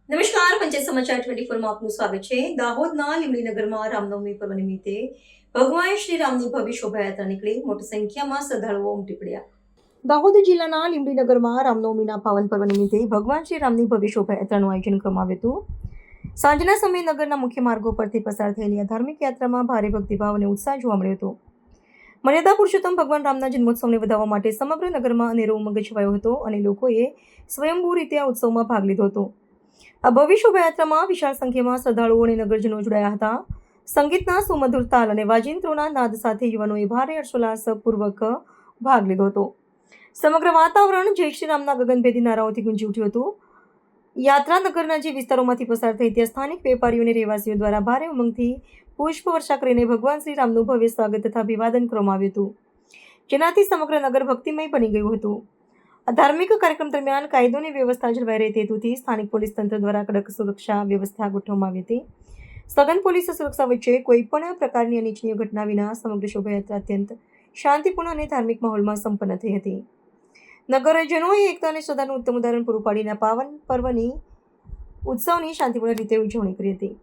નમસ્કાર, પંચાયત સમાચાર 24 માં આપનું સ્વાગત છે. દાહોદના લીંબડીનગરમાં રામનવમી પર્વ નિમિત્તે ભગવાન શ્રી રામની ભવ્ય શોભાયાત્રા નીકળી. મોટી સંખ્યામાં શ્રદ્ધાળુઓ ઉમટી પડ્યા. દાહોદ જિલ્લાના લીંબડીનગરમાં રામનવમીના પાવન પર્વ નિમિત્તે ભગવાન શ્રી રામની ભવ્ય શોભાયાત્રાનું આયોજન કરવામાં આવ્યું હતું. સાંજના સમયે નગરના મુખ્ય માર્ગો પરથી પસાર થયેલી આ ધાર્મિક યાત્રામાં ભારે ભક્તિભાવ અને ઉત્સાહ જોવા મળ્યો હતો. મર્યાદા પુરુષોત્તમ ભગવાન રામના જન્મોત્સવને વધાવવા માટે સમગ્ર નગરમાં અનેરો ઉમંગ છવાયો હતો અને લોકોએ સ્વયંભૂ રીતે આ ઉત્સવમાં ભાગ લીધો હતો. આ ભવ્ય શોભાયાત્રામાં વિશાળ સંખ્યામાં શ્રદ્ધાળુઓ અને નગરજનો જોડાયા હતા. સંગીતના સુમધુર તાલ અને વાજિંત્રોના નાદ સાથે યુવાનોએ ભારે હર્ષોલ્લાસપૂર્વક ભાગ લીધો હતો. સમગ્ર વાતાવરણ જય શ્રી રામના ગગનભેદી નારાઓથી ગુંજી ઉઠ્યું હતું. યાત્રા નગરના જે વિસ્તારોમાંથી પસાર થઈ ત્યાં સ્થાનિક વેપારીઓ અને રહેવાસીઓ દ્વારા ભારે ઉમંગથી પુષ્પવર્ષા કરીને ભગવાન શ્રી રામનું ભવ્ય સ્વાગત તથા અભિવાદન કરવામાં આવ્યું હતું, જેનાથી સમગ્ર નગર ભક્તિમય બની ગયું હતું. આ ધાર્મિક કાર્યક્રમ દરમિયાન કાયદો અને વ્યવસ્થા જળવાઈ રહે તે હેતુથી સ્થાનિક પોલીસ તંત્ર દ્વારા કડક સુરક્ષા વ્યવસ્થા ગોઠવવામાં આવી હતી. સઘન પોલીસ સુરક્ષા વચ્ચે કોઈપણ પ્રકારની અનિચ્છનીય ઘટના વિના સમગ્ર શોભાયાત્રા અત્યંત શાંતિપૂર્ણ અને ધાર્મિક માહોલમાં સંપન્ન થઈ હતી. નગરજનોએ એકતા અને શ્રદ્ધાનું ઉત્તમ ઉદાહરણ પૂરું પાડીને પાવન પર્વની ઉત્સવની શાંતિપૂર્ણ રીતે ઉજવણી કરી હતી.